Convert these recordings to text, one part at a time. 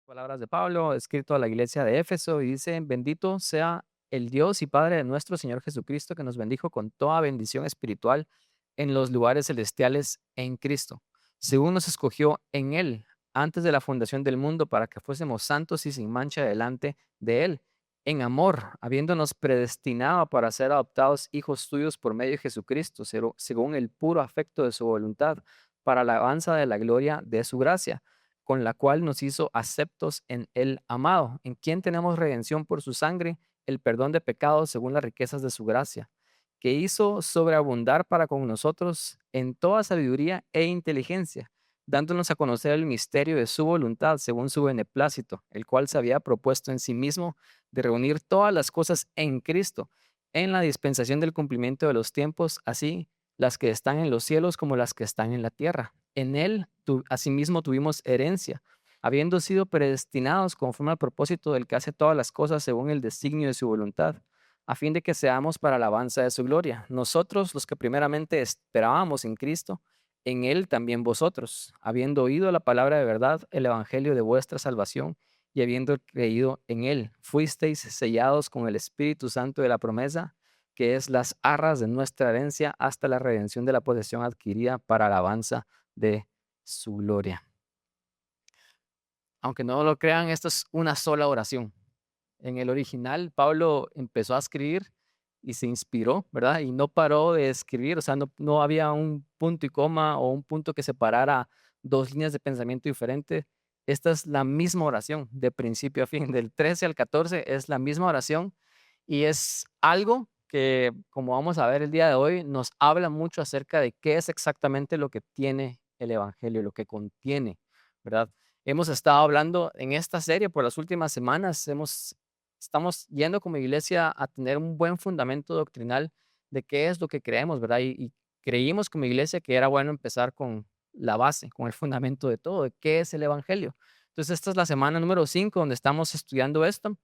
Palabras de Pablo, escrito a la iglesia de Éfeso, y dice: Bendito sea el Dios y Padre de nuestro Señor Jesucristo, que nos bendijo con toda bendición espiritual en los lugares celestiales en Cristo, según nos escogió en Él antes de la fundación del mundo, para que fuésemos santos y sin mancha delante de Él, en amor, habiéndonos predestinado para ser adoptados hijos suyos por medio de Jesucristo, según el puro afecto de su voluntad, para la alabanza de la gloria de su gracia, con la cual nos hizo aceptos en el amado, en quien tenemos redención por su sangre, el perdón de pecados según las riquezas de su gracia, que hizo sobreabundar para con nosotros en toda sabiduría e inteligencia, dándonos a conocer el misterio de su voluntad según su beneplácito, el cual se había propuesto en sí mismo de reunir todas las cosas en Cristo, en la dispensación del cumplimiento de los tiempos, así las que están en los cielos como las que están en la tierra. En él, asimismo, tuvimos herencia, habiendo sido predestinados conforme al propósito del que hace todas las cosas según el designio de su voluntad, a fin de que seamos para alabanza de su gloria. Nosotros, los que primeramente esperábamos en Cristo, en él también vosotros, habiendo oído la palabra de verdad, el evangelio de vuestra salvación, y habiendo creído en él, fuisteis sellados con el Espíritu Santo de la promesa, que es las arras de nuestra herencia hasta la redención de la posesión adquirida para alabanza de su gloria. Aunque no lo crean, esto es una sola oración. En el original, Pablo empezó a escribir y se inspiró, ¿verdad? Y no paró de escribir, o sea, no había un punto y coma o un punto que separara dos líneas de pensamiento diferentes. Esta es la misma oración, de principio a fin, del 13 al 14 es la misma oración y es algo que, como vamos a ver el día de hoy, nos habla mucho acerca de qué es exactamente lo que tiene el Evangelio, lo que contiene, ¿verdad? Hemos estado hablando en esta serie por las últimas semanas, estamos yendo como iglesia a tener un buen fundamento doctrinal de qué es lo que creemos, ¿verdad? Y creímos como iglesia que era bueno empezar con la base, con el fundamento de todo, de qué es el Evangelio. Entonces, esta es la semana número 5 donde estamos estudiando esto.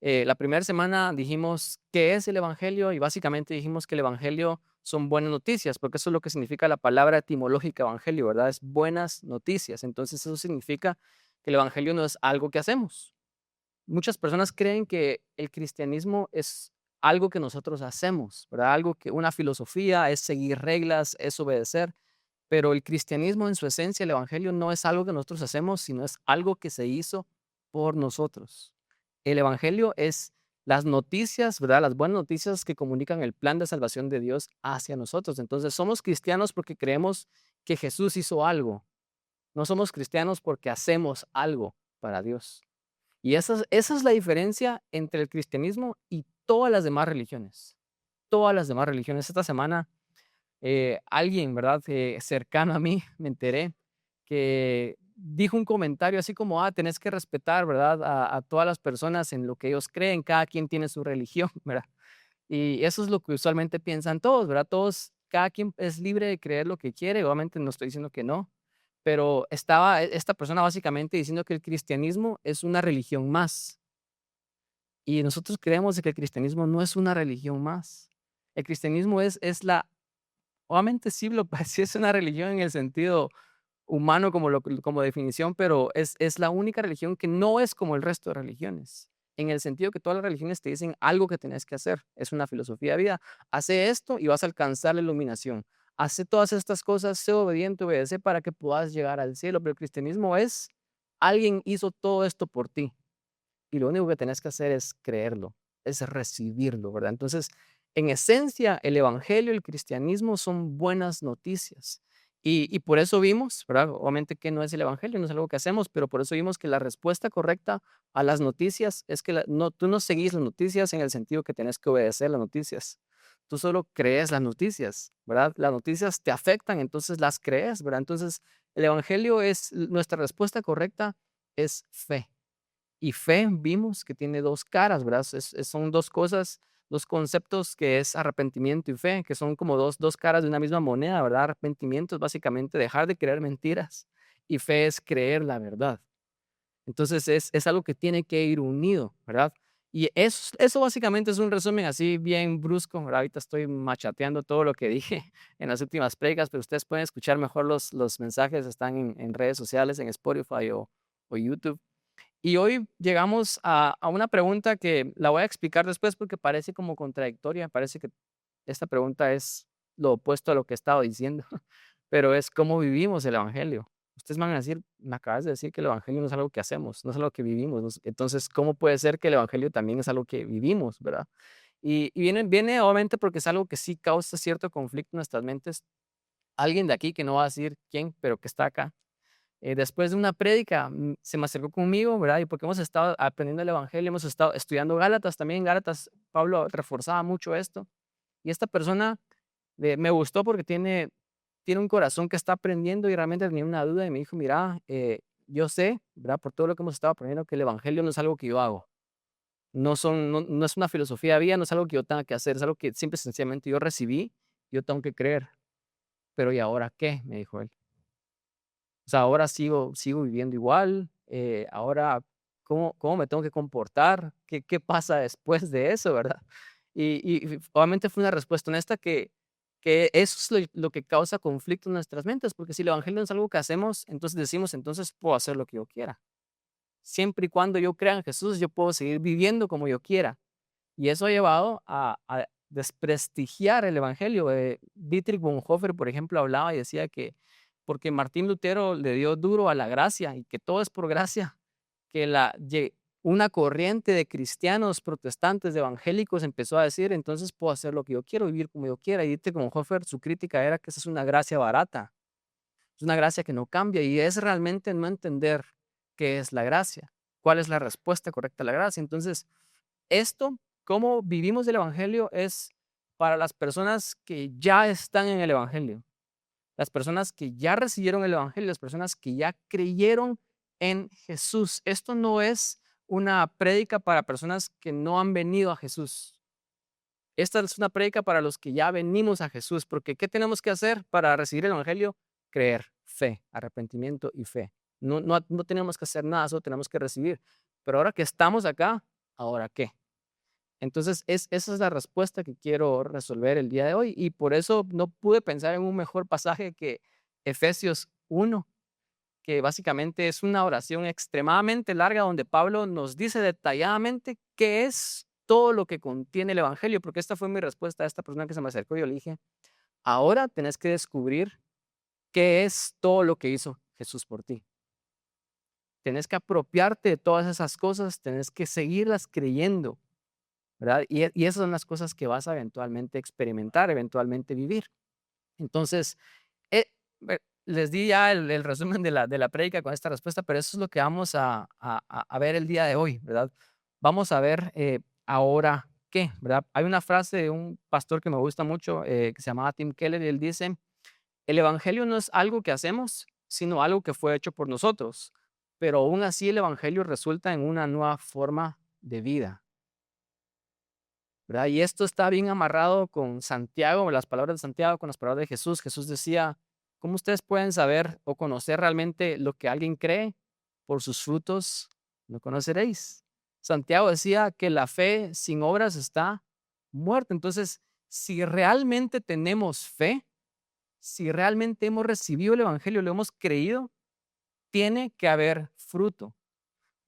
La primera semana dijimos qué es el Evangelio y básicamente dijimos que el Evangelio son buenas noticias, porque eso es lo que significa la palabra etimológica Evangelio, ¿verdad? Es buenas noticias. Entonces, eso significa que el Evangelio no es algo que hacemos. Muchas personas creen que el cristianismo es algo que nosotros hacemos, ¿verdad? Algo que una filosofía es seguir reglas, es obedecer, pero el cristianismo en su esencia, el evangelio no es algo que nosotros hacemos, sino es algo que se hizo por nosotros. El evangelio es las noticias, ¿verdad? Las buenas noticias que comunican el plan de salvación de Dios hacia nosotros. Entonces, somos cristianos porque creemos que Jesús hizo algo. No somos cristianos porque hacemos algo para Dios. Y esa es la diferencia entre el cristianismo y todas las demás religiones. Todas las demás religiones. Esta semana, alguien, ¿verdad? Cercano a mí, me enteré que dijo un comentario así como, tenés que respetar, ¿verdad? A todas las personas en lo que ellos creen, cada quien tiene su religión, ¿verdad? Y eso es lo que usualmente piensan todos, ¿verdad? Todos, cada quien es libre de creer lo que quiere, obviamente no estoy diciendo que no, pero estaba esta persona básicamente diciendo que el cristianismo es una religión más. Y nosotros creemos de que el cristianismo no es una religión más. El cristianismo es la, obviamente sí, sí es una religión en el sentido humano como definición, pero es la única religión que no es como el resto de religiones. En el sentido que todas las religiones te dicen algo que tenés que hacer. Es una filosofía de vida. Hace esto y vas a alcanzar la iluminación. Hace todas estas cosas, sé obediente, obedece para que puedas llegar al cielo. Pero el cristianismo es, alguien hizo todo esto por ti. Y lo único que tenés que hacer es creerlo, es recibirlo, ¿verdad? Entonces, en esencia, el evangelio, el cristianismo son buenas noticias. Y por eso vimos, ¿verdad? Obviamente que no es el evangelio, no es algo que hacemos, pero por eso vimos que la respuesta correcta a las noticias es que no, tú no seguís las noticias en el sentido que tenés que obedecer las noticias. Tú solo crees las noticias, ¿verdad? Las noticias te afectan, entonces las crees, ¿verdad? Entonces, el evangelio es, nuestra respuesta correcta es fe. Y fe vimos que tiene dos caras, ¿verdad? Son dos cosas, dos conceptos que es arrepentimiento y fe, que son como dos caras de una misma moneda, ¿verdad? Arrepentimiento es básicamente dejar de creer mentiras y fe es creer la verdad. Entonces es algo que tiene que ir unido, ¿verdad? Y eso básicamente es un resumen así bien brusco, ¿verdad? Ahorita estoy machateando todo lo que dije en las últimas predicas, pero ustedes pueden escuchar mejor los mensajes, están en redes sociales, en Spotify o YouTube. Y hoy llegamos a una pregunta que la voy a explicar después porque parece como contradictoria, parece que esta pregunta es lo opuesto a lo que he estado diciendo, pero es cómo vivimos el evangelio. Ustedes van a decir, me acabas de decir que el evangelio no es algo que hacemos, no es algo que vivimos. Entonces, ¿cómo puede ser que el evangelio también es algo que vivimos, verdad? Y viene obviamente porque es algo que sí causa cierto conflicto en nuestras mentes. Alguien de aquí que no va a decir quién, pero que está acá, después de una prédica, se me acercó conmigo, ¿verdad? Y porque hemos estado aprendiendo el evangelio, hemos estado estudiando Gálatas también. En Gálatas, Pablo reforzaba mucho esto. Y esta persona me gustó porque tiene un corazón que está aprendiendo y realmente tenía una duda y me dijo, mira, yo sé, ¿verdad? Por todo lo que hemos estado aprendiendo, que el evangelio no es algo que yo hago. No es una filosofía de vida, no es algo que yo tenga que hacer, es algo que simple y sencillamente yo recibí, yo tengo que creer. Pero ¿y ahora qué? Me dijo él. O sea, ahora sigo viviendo igual, ahora, ¿cómo me tengo que comportar? ¿Qué pasa después de eso, verdad? Y obviamente fue una respuesta honesta que eso es lo que causa conflicto en nuestras mentes, porque si el evangelio no es algo que hacemos, entonces decimos: "Entonces puedo hacer lo que yo quiera". Siempre y cuando yo crea en Jesús, yo puedo seguir viviendo como yo quiera. Y eso ha llevado a desprestigiar el evangelio. Dietrich Bonhoeffer, por ejemplo, hablaba y decía que porque Martín Lutero le dio duro a la gracia y que todo es por gracia, que una corriente de cristianos protestantes, de evangélicos, empezó a decir, entonces puedo hacer lo que yo quiero, vivir como yo quiera. Y Dietrich Bonhoeffer, su crítica era que esa es una gracia barata, es una gracia que no cambia y es realmente no entender qué es la gracia, cuál es la respuesta correcta a la gracia. Entonces, esto, cómo vivimos el evangelio, es para las personas que ya están en el evangelio, las personas que ya recibieron el evangelio, las personas que ya creyeron en Jesús. Esto no es una prédica para personas que no han venido a Jesús. Esta es una prédica para los que ya venimos a Jesús, porque ¿qué tenemos que hacer para recibir el evangelio? Creer, fe, arrepentimiento y fe. No tenemos que hacer nada, solo tenemos que recibir. Pero ahora que estamos acá, ¿ahora qué? Entonces, esa es la respuesta que quiero resolver el día de hoy y por eso no pude pensar en un mejor pasaje que Efesios 1, que básicamente es una oración extremadamente larga donde Pablo nos dice detalladamente qué es todo lo que contiene el Evangelio, porque esta fue mi respuesta a esta persona que se me acercó y yo le dije, ahora tenés que descubrir qué es todo lo que hizo Jesús por ti. Tenés que apropiarte de todas esas cosas, tenés que seguirlas creyendo, ¿verdad? Y esas son las cosas que vas a eventualmente experimentar, eventualmente vivir. Entonces, eh, les di ya el resumen de la prédica con esta respuesta, pero eso es lo que vamos a ver el día de hoy, ¿verdad? Vamos a ver ahora qué, ¿verdad? Hay una frase de un pastor que me gusta mucho, que se llamaba Tim Keller, y él dice, el evangelio no es algo que hacemos, sino algo que fue hecho por nosotros, pero aún así el evangelio resulta en una nueva forma de vida. ¿Verdad? Y esto está bien amarrado con Santiago, las palabras de Santiago, con las palabras de Jesús. Jesús decía, ¿cómo ustedes pueden saber o conocer realmente lo que alguien cree? Por sus frutos lo conoceréis. Santiago decía que la fe sin obras está muerta. Entonces, si realmente tenemos fe, si realmente hemos recibido el Evangelio, lo hemos creído, tiene que haber fruto,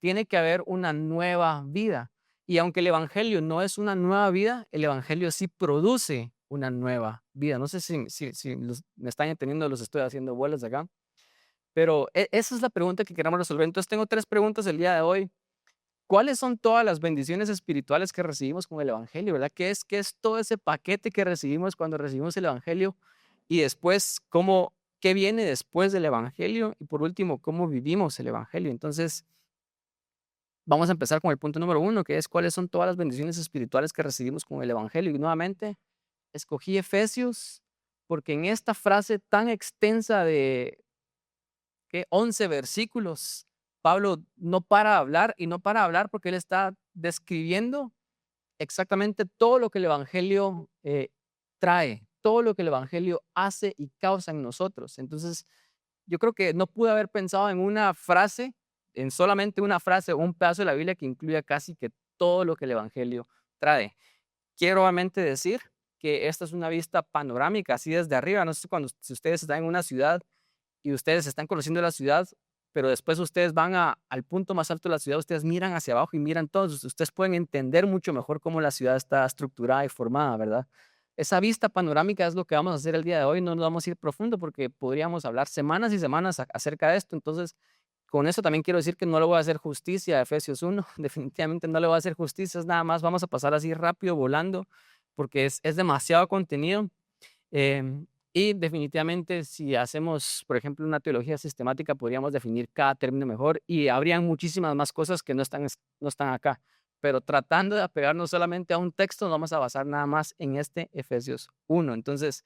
tiene que haber una nueva vida. Y aunque el evangelio no es una nueva vida, el evangelio sí produce una nueva vida. No sé si me están entendiendo, los estoy haciendo bolas acá, pero esa es la pregunta que queremos resolver. Entonces tengo tres preguntas el día de hoy. ¿Cuáles son todas las bendiciones espirituales que recibimos con el evangelio? ¿Verdad? Qué es todo ese paquete que recibimos cuando recibimos el evangelio? Y después, ¿qué viene después del evangelio? Y por último, ¿cómo vivimos el evangelio? Entonces, vamos a empezar con el punto número uno, que es cuáles son todas las bendiciones espirituales que recibimos con el Evangelio. Y nuevamente, escogí Efesios porque en esta frase tan extensa de 11 versículos, Pablo no para de hablar y no para de hablar porque él está describiendo exactamente todo lo que el Evangelio trae, todo lo que el Evangelio hace y causa en nosotros. Entonces, yo creo que no pude haber pensado en una frase, en solamente una frase o un pedazo de la Biblia que incluya casi que todo lo que el evangelio trae. Quiero obviamente decir que esta es una vista panorámica, así desde arriba. No sé si ustedes están en una ciudad y ustedes están conociendo la ciudad, pero después ustedes van al punto más alto de la ciudad, ustedes miran hacia abajo y miran todos, ustedes pueden entender mucho mejor cómo la ciudad está estructurada y formada, ¿verdad? Esa vista panorámica es lo que vamos a hacer el día de hoy, no nos vamos a ir profundo porque podríamos hablar semanas y semanas acerca de esto, entonces con eso también quiero decir que no le voy a hacer justicia a Efesios 1, definitivamente no le voy a hacer justicia, es nada más, vamos a pasar así rápido, volando, porque es demasiado contenido. Y definitivamente si hacemos, por ejemplo, una teología sistemática, podríamos definir cada término mejor y habrían muchísimas más cosas que no están acá. Pero tratando de apegarnos solamente a un texto, nos vamos a basar nada más en este Efesios 1. Entonces,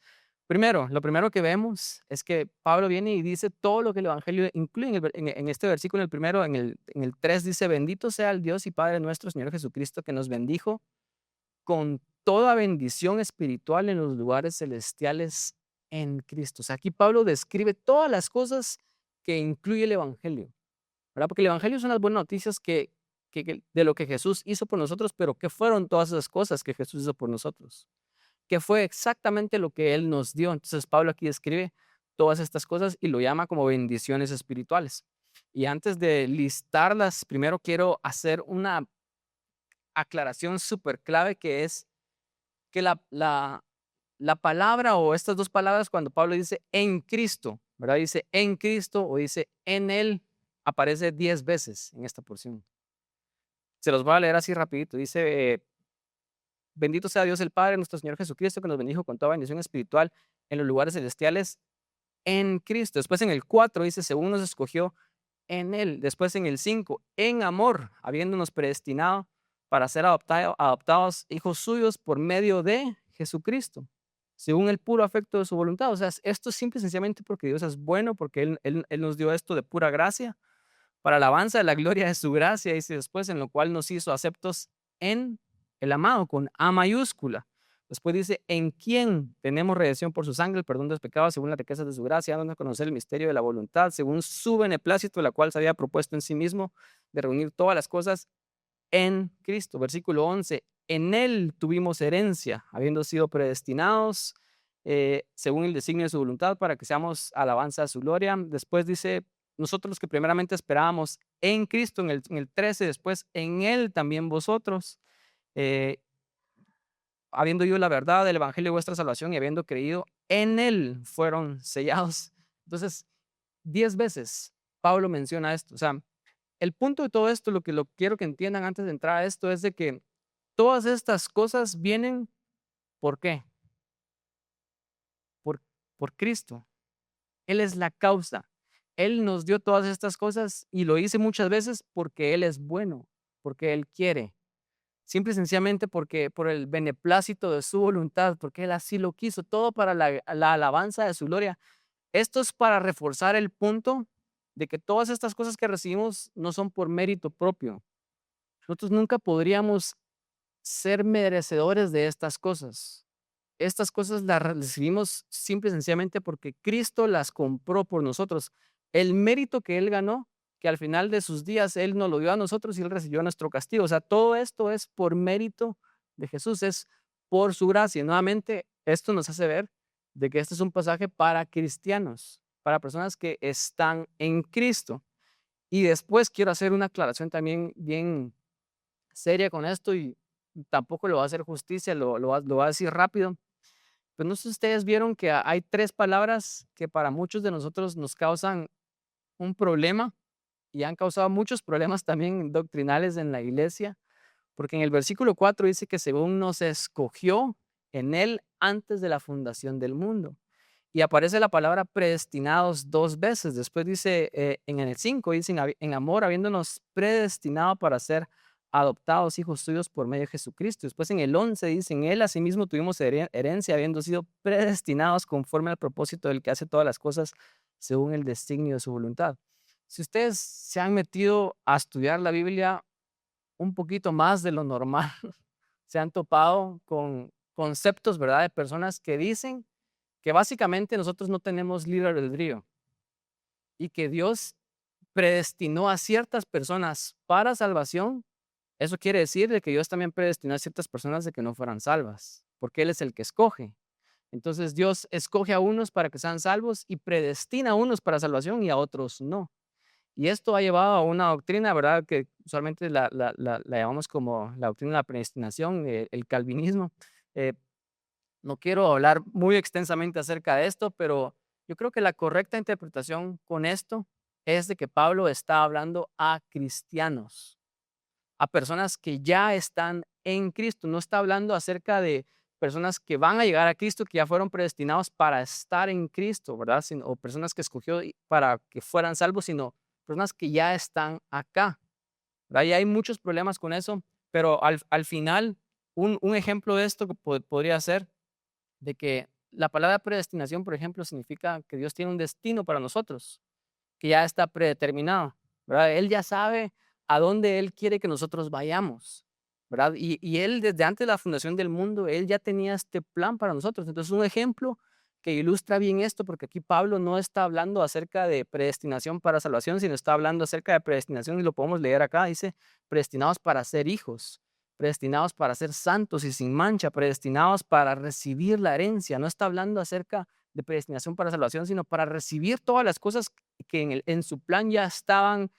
lo primero que vemos es que Pablo viene y dice todo lo que el Evangelio incluye en este versículo, el primero, en el 3 dice, bendito sea el Dios y Padre nuestro, Señor Jesucristo, que nos bendijo con toda bendición espiritual en los lugares celestiales en Cristo. O sea, aquí Pablo describe todas las cosas que incluye el Evangelio, ¿verdad? Porque el Evangelio son las buenas noticias de lo que Jesús hizo por nosotros, pero ¿qué fueron todas esas cosas que Jesús hizo por nosotros? ¿Qué fue exactamente lo que Él nos dio? Entonces Pablo aquí describe todas estas cosas y lo llama como bendiciones espirituales. Y antes de listarlas, primero quiero hacer una aclaración súper clave que es que la palabra o estas dos palabras cuando Pablo dice en Cristo, ¿verdad? Dice en Cristo o dice en Él, aparece 10 veces en esta porción. Se los voy a leer así rapidito. Dice, bendito sea Dios el Padre, nuestro Señor Jesucristo, que nos bendijo con toda bendición espiritual en los lugares celestiales en Cristo. Después en el 4 dice, según nos escogió en Él. Después en el 5, en amor, habiéndonos predestinado para ser adoptados hijos suyos por medio de Jesucristo, según el puro afecto de su voluntad. O sea, esto es simple y sencillamente porque Dios es bueno, porque Él nos dio esto de pura gracia, para alabanza de la gloria de su gracia, dice después, en lo cual nos hizo aceptos en el amado, con A mayúscula. Después dice, en quien tenemos redención por su sangre, el perdón de los pecados, según las riquezas de su gracia, dándonos a conocer el misterio de la voluntad, según su beneplácito, la cual se había propuesto en sí mismo, de reunir todas las cosas en Cristo. Versículo 11, en Él tuvimos herencia, habiendo sido predestinados, según el designio de su voluntad, para que seamos alabanza a su gloria. Después dice, nosotros los que primeramente esperábamos en Cristo, en el 13, después en Él también vosotros, eh, habiendo oído la verdad del evangelio de vuestra salvación y habiendo creído en Él, fueron sellados. Entonces, 10 veces Pablo menciona esto. O sea, el punto de todo esto, lo quiero que entiendan antes de entrar a esto, es de que todas estas cosas vienen, ¿por qué? Por, por Cristo. Él es la causa. Él nos dio todas estas cosas y lo hice muchas veces porque Él es bueno, porque Él quiere. Simple y sencillamente porque por el beneplácito de su voluntad, porque Él así lo quiso, todo para la alabanza de su gloria. Esto es para reforzar el punto de que todas estas cosas que recibimos no son por mérito propio. Nosotros nunca podríamos ser merecedores de estas cosas. Estas cosas las recibimos simple y sencillamente porque Cristo las compró por nosotros. El mérito que Él ganó, que al final de sus días Él nos lo dio a nosotros y Él recibió nuestro castigo. O sea, todo esto es por mérito de Jesús, es por su gracia. Y nuevamente, esto nos hace ver de que este es un pasaje para cristianos, para personas que están en Cristo. Y después quiero hacer una aclaración también bien seria con esto y tampoco lo va a hacer justicia, lo va a decir rápido. Pero no sé si ustedes vieron que hay 3 palabras que para muchos de nosotros nos causan un problema y han causado muchos problemas también doctrinales en la iglesia, porque en el versículo 4 dice que según nos escogió en Él antes de la fundación del mundo. Y aparece la palabra predestinados 2 veces. Después dice, en el 5, dice, en amor, habiéndonos predestinado para ser adoptados hijos suyos por medio de Jesucristo. Después en el 11 dice, en Él asimismo tuvimos herencia, habiendo sido predestinados conforme al propósito del que hace todas las cosas según el designio de su voluntad. Si ustedes se han metido a estudiar la Biblia un poquito más de lo normal, se han topado con conceptos, ¿verdad?, de personas que dicen que básicamente nosotros no tenemos libre albedrío y que Dios predestinó a ciertas personas para salvación. Eso quiere decir de que Dios también predestinó a ciertas personas de que no fueran salvas, porque Él es el que escoge. Entonces Dios escoge a unos para que sean salvos y predestina a unos para salvación y a otros no. Y esto ha llevado a una doctrina, ¿verdad? Que usualmente la llamamos como la doctrina de la predestinación, el calvinismo. Eh, no quiero hablar muy extensamente acerca de esto, pero yo creo que la correcta interpretación con esto es de que Pablo está hablando a cristianos, a personas que ya están en Cristo. No está hablando acerca de personas que van a llegar a Cristo, que ya fueron predestinados para estar en Cristo, ¿verdad? O personas que escogió para que fueran salvos, sino personas que ya están acá, ¿verdad? Y hay muchos problemas con eso, pero al final, un ejemplo de esto que podría ser de que la palabra predestinación, por ejemplo, significa que Dios tiene un destino para nosotros, que ya está predeterminado, ¿verdad? Él ya sabe a dónde Él quiere que nosotros vayamos, ¿verdad? Y Él desde antes de la fundación del mundo, Él ya tenía este plan para nosotros. Entonces, un ejemplo que ilustra bien esto, porque aquí Pablo no está hablando acerca de predestinación para salvación, sino está hablando acerca de predestinación, y lo podemos leer acá, dice, predestinados para ser hijos, predestinados para ser santos y sin mancha, predestinados para recibir la herencia. No está hablando acerca de predestinación para salvación, sino para recibir todas las cosas que en su plan ya estaban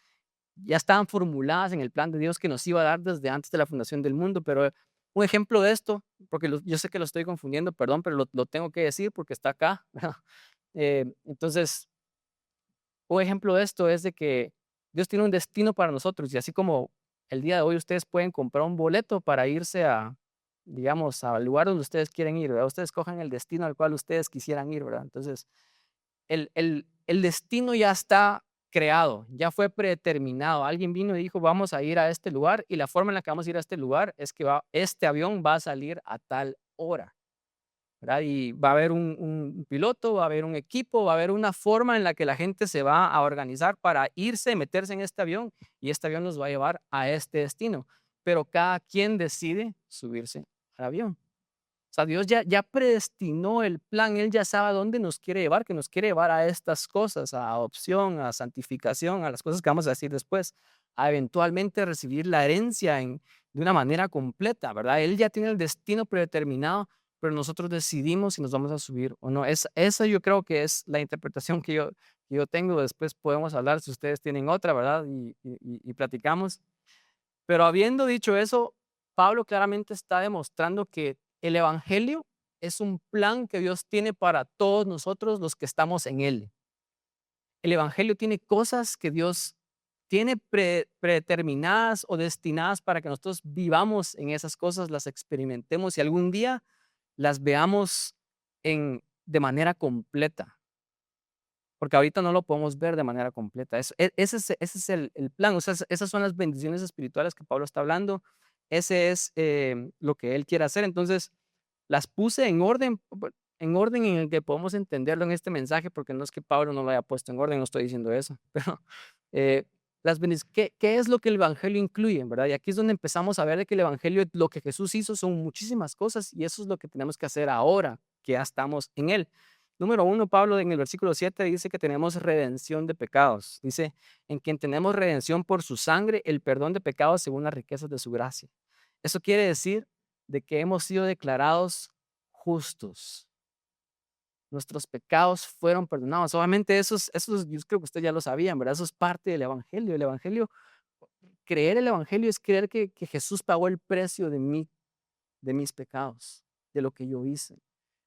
formuladas en el plan de Dios que nos iba a dar desde antes de la fundación del mundo. Pero un ejemplo de esto, porque yo sé que lo estoy confundiendo, perdón, pero lo tengo que decir porque está acá, ¿verdad? Entonces, un ejemplo de esto es de que Dios tiene un destino para nosotros, y así como el día de hoy ustedes pueden comprar un boleto para irse a, digamos, al lugar donde ustedes quieren ir, ¿verdad? Ustedes cojan el destino al cual ustedes quisieran ir, ¿verdad? Entonces, el destino ya está creado, ya fue predeterminado. Alguien vino y dijo, vamos a ir a este lugar, y la forma en la que vamos a ir a este lugar es que este avión va a salir a tal hora, ¿verdad? Y va a haber un piloto, va a haber un equipo, va a haber una forma en la que la gente se va a organizar para irse, meterse en este avión, y este avión nos va a llevar a este destino. Pero cada quien decide subirse al avión. O sea, Dios ya predestinó el plan, Él ya sabe a dónde nos quiere llevar, que nos quiere llevar a estas cosas, a adopción, a santificación, a las cosas que vamos a decir después, a eventualmente recibir la herencia de una manera completa, ¿verdad? Él ya tiene el destino predeterminado, pero nosotros decidimos si nos vamos a subir o no. Esa yo creo que es la interpretación que yo tengo. Después podemos hablar si ustedes tienen otra, ¿verdad? Y platicamos. Pero habiendo dicho eso, Pablo claramente está demostrando que el evangelio es un plan que Dios tiene para todos nosotros los que estamos en él. El evangelio tiene cosas que Dios tiene predeterminadas o destinadas para que nosotros vivamos en esas cosas, las experimentemos y algún día las veamos de manera completa. Porque ahorita no lo podemos ver de manera completa. Ese es el plan. O sea, esas son las bendiciones espirituales que Pablo está hablando. Ese es lo que él quiere hacer. Entonces, las puse en orden en el que podemos entenderlo en este mensaje, porque no es que Pablo no lo haya puesto en orden, no estoy diciendo eso. Pero eh, ¿qué es lo que el evangelio incluye, verdad? Y aquí es donde empezamos a ver de que el evangelio, lo que Jesús hizo, son muchísimas cosas, y eso es lo que tenemos que hacer ahora que ya estamos en él. Número uno, Pablo en el versículo 7 dice que tenemos redención de pecados. Dice, en quien tenemos redención por su sangre, el perdón de pecados según las riquezas de su gracia. Eso quiere decir de que hemos sido declarados justos. Nuestros pecados fueron perdonados. Obviamente esos yo creo que ustedes ya lo sabían, ¿verdad? Eso es parte del evangelio. El evangelio, creer el evangelio es creer que Jesús pagó el precio de mis pecados, de lo que yo hice.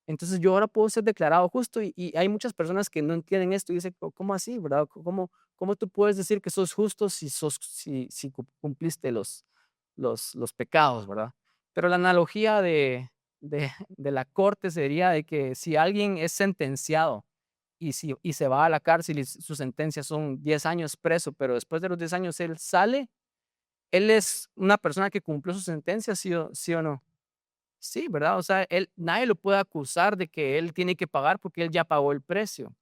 Entonces yo ahora puedo ser declarado justo, y hay muchas personas que no entienden esto y dicen, ¿cómo así, verdad? ¿Cómo tú puedes decir que sos justo si cumpliste los pecados, verdad? Pero la analogía de la corte sería de que si alguien es sentenciado y se va a la cárcel y su sentencia son 10 años preso, pero después de los 10 años él sale, él es una persona que cumplió su sentencia, sí o no. Sí, ¿verdad? O sea, nadie lo puede acusar de que él tiene que pagar porque él ya pagó el precio.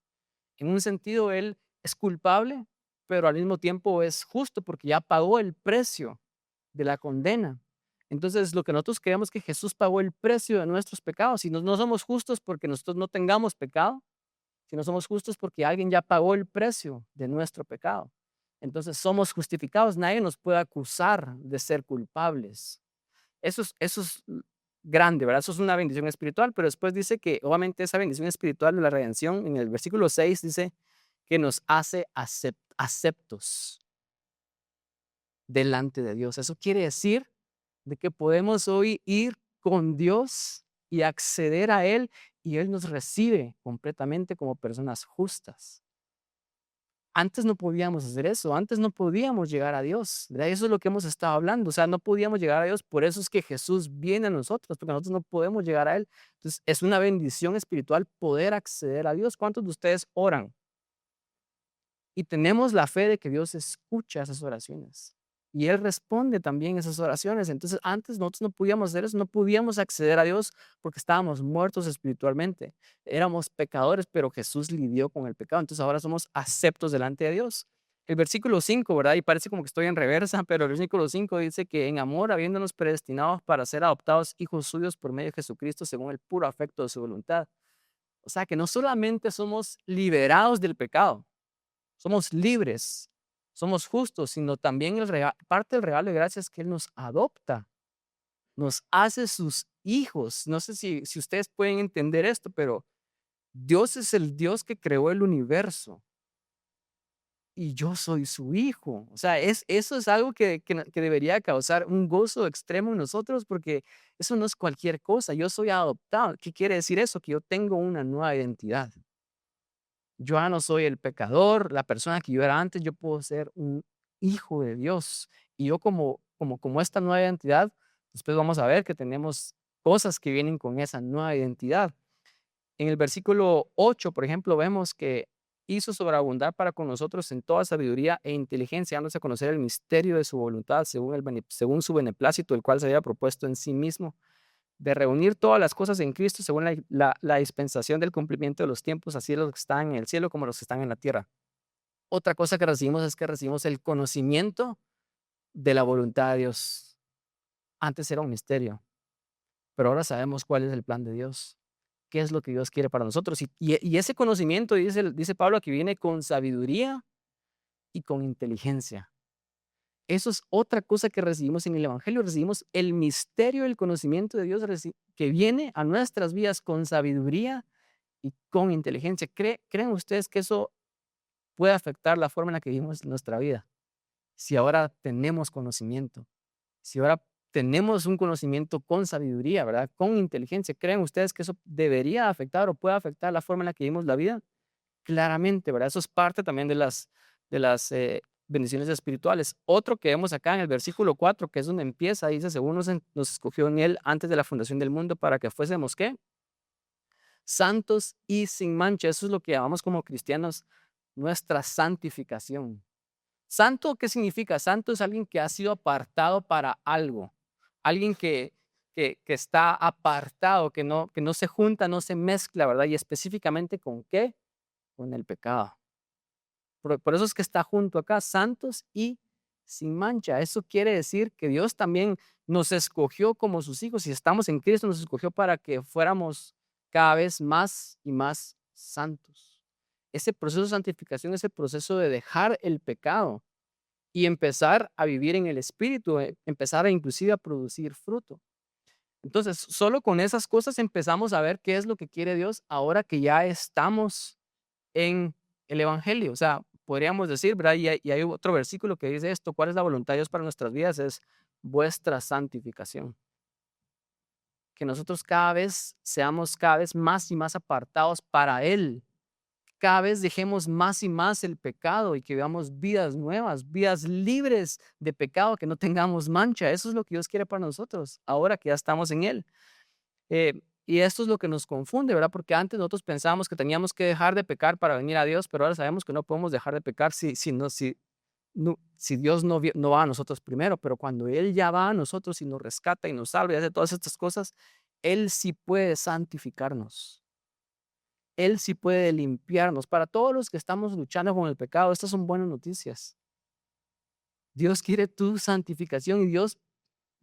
En un sentido, él es culpable, pero al mismo tiempo es justo porque ya pagó el precio de la condena. Entonces, lo que nosotros creemos que Jesús pagó el precio de nuestros pecados, y no somos justos porque nosotros no tengamos pecado, sino somos justos porque alguien ya pagó el precio de nuestro pecado. Entonces, somos justificados. Nadie nos puede acusar de ser culpables. Eso es grande, ¿verdad? Eso es una bendición espiritual, pero después dice que obviamente esa bendición espiritual de la redención, en el versículo 6 dice que nos hace aceptos delante de Dios. Eso quiere decir de que podemos hoy ir con Dios y acceder a Él y Él nos recibe completamente como personas justas. Antes no podíamos hacer eso, antes no podíamos llegar a Dios, ¿verdad? Eso es lo que hemos estado hablando, o sea, no podíamos llegar a Dios, por eso es que Jesús viene a nosotros, porque nosotros no podemos llegar a Él. Entonces, es una bendición espiritual poder acceder a Dios. ¿Cuántos de ustedes oran? Y tenemos la fe de que Dios escucha esas oraciones y Él responde también esas oraciones. Entonces, antes nosotros no podíamos hacer eso, no podíamos acceder a Dios porque estábamos muertos espiritualmente. Éramos pecadores, pero Jesús lidió con el pecado. Entonces, ahora somos aceptos delante de Dios. El versículo 5, ¿verdad? Y parece como que estoy en reversa, pero el versículo 5 dice que en amor, habiéndonos predestinados para ser adoptados hijos suyos por medio de Jesucristo, según el puro afecto de su voluntad. O sea, que no solamente somos liberados del pecado, somos libres, somos justos, sino también parte del regalo de gracia es que Él nos adopta, nos hace sus hijos. No sé si ustedes pueden entender esto, pero Dios es el Dios que creó el universo y yo soy su hijo. O sea, eso es algo que debería causar un gozo extremo en nosotros porque eso no es cualquier cosa. Yo soy adoptado. ¿Qué quiere decir eso? Que yo tengo una nueva identidad. Yo ya no soy el pecador, la persona que yo era antes, yo puedo ser un hijo de Dios. Y yo como esta nueva identidad, después vamos a ver que tenemos cosas que vienen con esa nueva identidad. En el versículo 8, por ejemplo, vemos que hizo sobreabundar para con nosotros en toda sabiduría e inteligencia, dándose a conocer el misterio de su voluntad, según su beneplácito, el cual se había propuesto en sí mismo de reunir todas las cosas en Cristo según la dispensación del cumplimiento de los tiempos, así los que están en el cielo como los que están en la tierra. Otra cosa que recibimos es que recibimos el conocimiento de la voluntad de Dios. Antes era un misterio, pero ahora sabemos cuál es el plan de Dios, qué es lo que Dios quiere para nosotros. Y ese conocimiento, dice Pablo, que viene con sabiduría y con inteligencia. Eso es otra cosa que recibimos en el Evangelio. Recibimos el misterio del conocimiento de Dios que viene a nuestras vidas con sabiduría y con inteligencia. ¿Creen ustedes que eso puede afectar la forma en la que vivimos nuestra vida? Si ahora tenemos conocimiento, si ahora tenemos un conocimiento con sabiduría, ¿verdad? Con inteligencia, ¿creen ustedes que eso debería afectar o puede afectar la forma en la que vivimos la vida? Claramente, ¿verdad? Eso es parte también de las bendiciones espirituales. Otro que vemos acá en el versículo 4, que es donde empieza, dice, según nos escogió en Él antes de la fundación del mundo para que fuésemos, ¿qué? Santos y sin mancha. Eso es lo que llamamos como cristianos nuestra santificación. ¿Santo qué significa? Santo es alguien que ha sido apartado para algo, alguien que está apartado, que no se junta, no se mezcla, ¿verdad? Y específicamente con qué? Con el pecado. Por eso es que está junto acá, santos y sin mancha. Eso quiere decir que Dios también nos escogió como sus hijos. Si estamos en Cristo, nos escogió para que fuéramos cada vez más y más santos. Ese proceso de santificación es el proceso de dejar el pecado y empezar a vivir en el Espíritu, empezar a inclusive a producir fruto. Entonces, solo con esas cosas empezamos a ver qué es lo que quiere Dios ahora que ya estamos en el Evangelio. O sea, podríamos decir, ¿verdad? Y hay otro versículo que dice esto: ¿cuál es la voluntad de Dios para nuestras vidas? Es vuestra santificación. Que nosotros cada vez seamos cada vez más y más apartados para Él. Cada vez dejemos más y más el pecado y que vivamos vidas nuevas, vidas libres de pecado, que no tengamos mancha. Eso es lo que Dios quiere para nosotros, ahora que ya estamos en Él. Y esto es lo que nos confunde, ¿verdad? Porque antes nosotros pensábamos que teníamos que dejar de pecar para venir a Dios, pero ahora sabemos que no podemos dejar de pecar si Dios no va a nosotros primero. Pero cuando Él ya va a nosotros y nos rescata y nos salva y hace todas estas cosas, Él sí puede santificarnos. Él sí puede limpiarnos. Para todos los que estamos luchando con el pecado, estas son buenas noticias. Dios quiere tu santificación y Dios,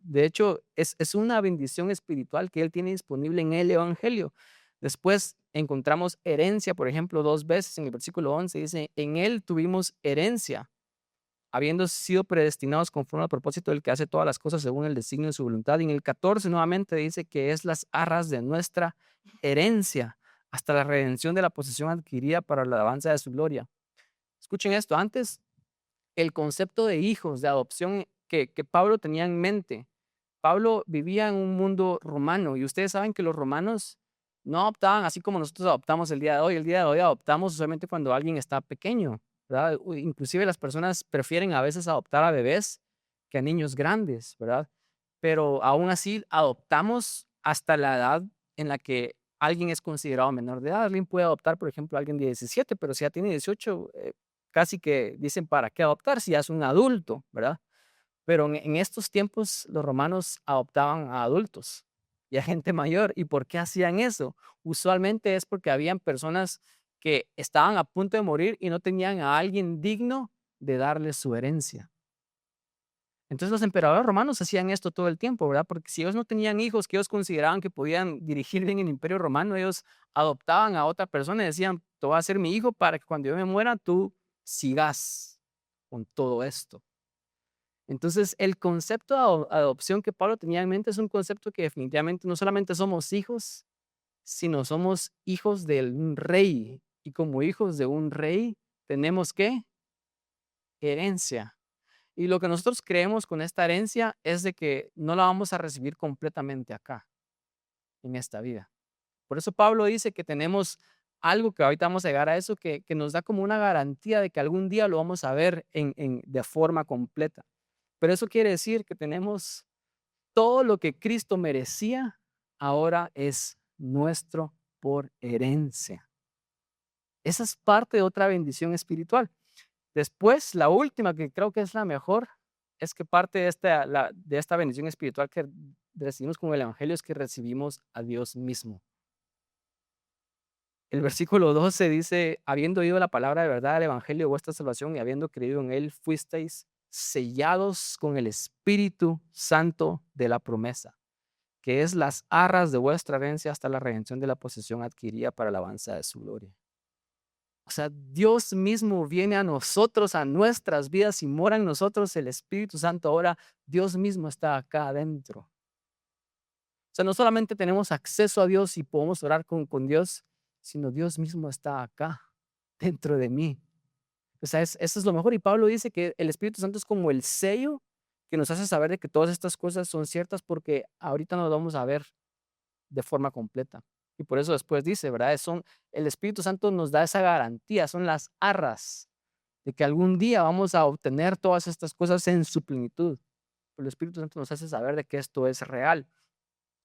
de hecho, es una bendición espiritual que Él tiene disponible en el Evangelio. Después encontramos herencia, por ejemplo, 2 veces en el versículo 11 dice, en Él tuvimos herencia, habiendo sido predestinados conforme al propósito del que hace todas las cosas según el designio de su voluntad. Y en el 14 nuevamente dice que es las arras de nuestra herencia, hasta la redención de la posesión adquirida para la alabanza de su gloria. Escuchen esto, antes el concepto de hijos, de adopción que Pablo tenía en mente. Pablo vivía en un mundo romano y ustedes saben que los romanos no adoptaban así como nosotros adoptamos el día de hoy. El día de hoy adoptamos usualmente cuando alguien está pequeño, ¿verdad? Inclusive las personas prefieren a veces adoptar a bebés que a niños grandes, ¿verdad? Pero aún así adoptamos hasta la edad en la que alguien es considerado menor de edad. Alguien puede adoptar, por ejemplo, a alguien de 17, pero si ya tiene 18, casi que dicen, ¿para qué adoptar si ya es un adulto, verdad? Pero en estos tiempos los romanos adoptaban a adultos y a gente mayor. ¿Y por qué hacían eso? Usualmente es porque habían personas que estaban a punto de morir y no tenían a alguien digno de darles su herencia. Entonces los emperadores romanos hacían esto todo el tiempo, ¿verdad? Porque si ellos no tenían hijos que ellos consideraban que podían dirigir bien el imperio romano, ellos adoptaban a otra persona y decían, te voy a ser mi hijo para que cuando yo me muera tú sigas con todo esto. Entonces, el concepto de adopción que Pablo tenía en mente es un concepto que definitivamente no solamente somos hijos, sino somos hijos de un rey. Y como hijos de un rey, tenemos ¿qué? Herencia. Y lo que nosotros creemos con esta herencia es de que no la vamos a recibir completamente acá, en esta vida. Por eso Pablo dice que tenemos algo que ahorita vamos a llegar a eso, que nos da como una garantía de que algún día lo vamos a ver de forma completa. Pero eso quiere decir que tenemos todo lo que Cristo merecía, ahora es nuestro por herencia. Esa es parte de otra bendición espiritual. Después, la última, que creo que es la mejor, es que parte de esta bendición espiritual que recibimos con el Evangelio es que recibimos a Dios mismo. El versículo 12 dice, habiendo oído la palabra de verdad del Evangelio de vuestra salvación y habiendo creído en él, fuisteis sellados con el Espíritu Santo de la promesa, que es las arras de vuestra herencia hasta la redención de la posesión adquirida para la alabanza de su gloria. O sea, Dios mismo viene a nosotros, a nuestras vidas y mora en nosotros el Espíritu Santo. Ahora Dios mismo está acá adentro. O sea, no solamente tenemos acceso a Dios y podemos orar con Dios, sino Dios mismo está acá, dentro de mí. O sea, eso es lo mejor. Y Pablo dice que el Espíritu Santo es como el sello que nos hace saber de que todas estas cosas son ciertas porque ahorita nos vamos a ver de forma completa. Y por eso después dice, ¿verdad? El Espíritu Santo nos da esa garantía, son las arras de que algún día vamos a obtener todas estas cosas en su plenitud. Pero el Espíritu Santo nos hace saber de que esto es real.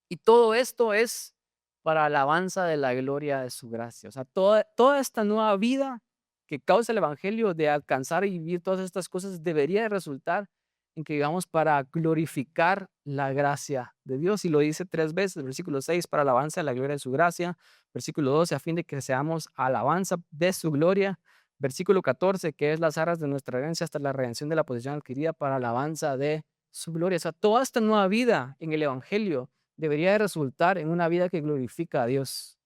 Y todo esto es para alabanza de la gloria de su gracia. O sea, toda esta nueva vida que causa el Evangelio de alcanzar y vivir todas estas cosas debería de resultar en que vivamos para glorificar la gracia de Dios. Y lo dice 3 veces, versículo 6, para alabanza de la gloria de su gracia, versículo 12, a fin de que seamos alabanza de su gloria, versículo 14, que es las arras de nuestra herencia hasta la redención de la posesión adquirida para alabanza de su gloria. O sea, toda esta nueva vida en el Evangelio debería de resultar en una vida que glorifica a Dios,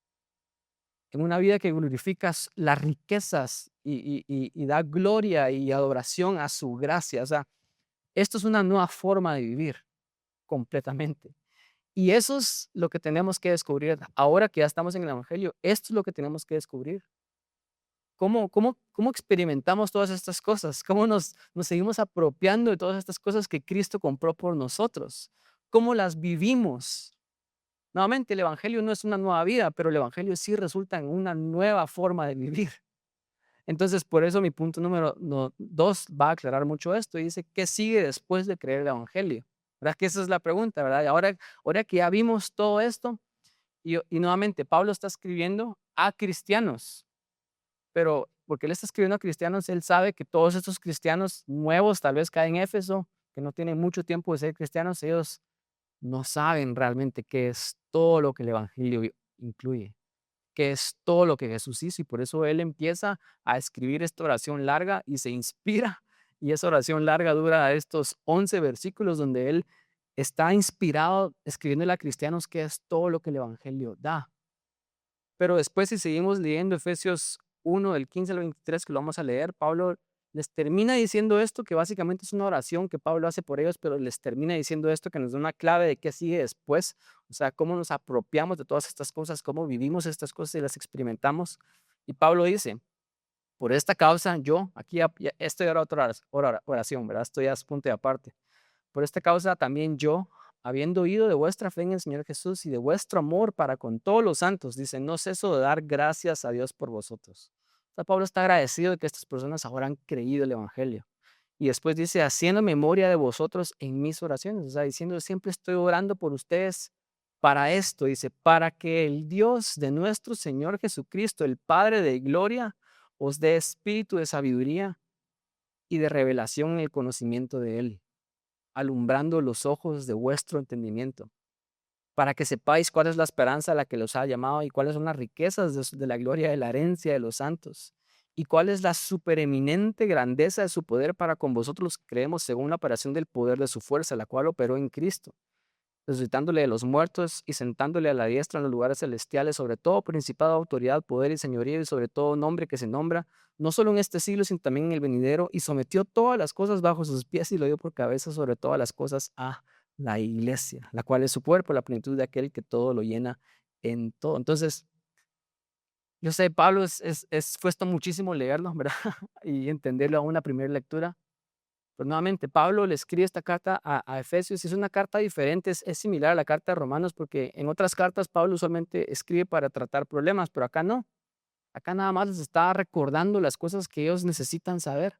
en una vida que glorifica las riquezas y da gloria y adoración a su gracia. O sea, esto es una nueva forma de vivir completamente. Y eso es lo que tenemos que descubrir ahora que ya estamos en el Evangelio. Esto es lo que tenemos que descubrir. ¿Cómo experimentamos todas estas cosas? ¿Cómo nos seguimos apropiando de todas estas cosas que Cristo compró por nosotros? ¿Cómo las vivimos? Nuevamente, el Evangelio no es una nueva vida, pero el Evangelio sí resulta en una nueva forma de vivir. Entonces, por eso mi punto número 2 va a aclarar mucho esto y dice, ¿qué sigue después de creer el Evangelio? ¿Verdad que esa es la pregunta, verdad? Y ahora que ya vimos todo esto, y nuevamente Pablo está escribiendo a cristianos, pero porque él está escribiendo a cristianos, él sabe que todos estos cristianos nuevos, tal vez caen en Éfeso, que no tienen mucho tiempo de ser cristianos, ellos no saben realmente qué es todo lo que el Evangelio incluye, qué es todo lo que Jesús hizo. Y por eso él empieza a escribir esta oración larga y se inspira. Y esa oración larga dura estos 11 versículos donde él está inspirado escribiéndole a cristianos qué es todo lo que el Evangelio da. Pero después, si seguimos leyendo Efesios 1, del 15 al 23, que lo vamos a leer, Pablo les termina diciendo esto, que básicamente es una oración que Pablo hace por ellos, pero les termina diciendo esto que nos da una clave de qué sigue después, o sea, cómo nos apropiamos de todas estas cosas, cómo vivimos estas cosas y las experimentamos. Y Pablo dice, Por esta causa, yo, aquí estoy ahora otra oración, ¿verdad? Estoy a punto y aparte. Por esta causa también yo, habiendo oído de vuestra fe en el Señor Jesús y de vuestro amor para con todos los santos, dice, no ceso de dar gracias a Dios por vosotros. O sea, Pablo está agradecido de que estas personas ahora han creído el Evangelio. Y después dice, haciendo memoria de vosotros en mis oraciones. O sea, diciendo, siempre estoy orando por ustedes para esto. Dice, para que el Dios de nuestro Señor Jesucristo, el Padre de gloria, os dé espíritu de sabiduría y de revelación en el conocimiento de Él, alumbrando los ojos de vuestro entendimiento, para que sepáis cuál es la esperanza a la que los ha llamado y cuáles son las riquezas de la gloria de la herencia de los santos, y cuál es la supereminente grandeza de su poder para con vosotros los que creemos según la operación del poder de su fuerza, la cual operó en Cristo, resucitándole de los muertos y sentándole a la diestra en los lugares celestiales, sobre todo principado, autoridad, poder y señorío, y sobre todo nombre que se nombra, no solo en este siglo, sino también en el venidero, y sometió todas las cosas bajo sus pies y lo dio por cabeza sobre todas las cosas a la iglesia, la cual es su cuerpo, la plenitud de aquel que todo lo llena en todo. Entonces, yo sé, Pablo es cuesta muchísimo leerlo, ¿verdad? Y entenderlo a una primera lectura. Pues nuevamente, Pablo le escribe esta carta a Efesios y es una carta diferente, es similar a la carta de Romanos, porque en otras cartas Pablo usualmente escribe para tratar problemas, pero acá no. Acá nada más les está recordando las cosas que ellos necesitan saber.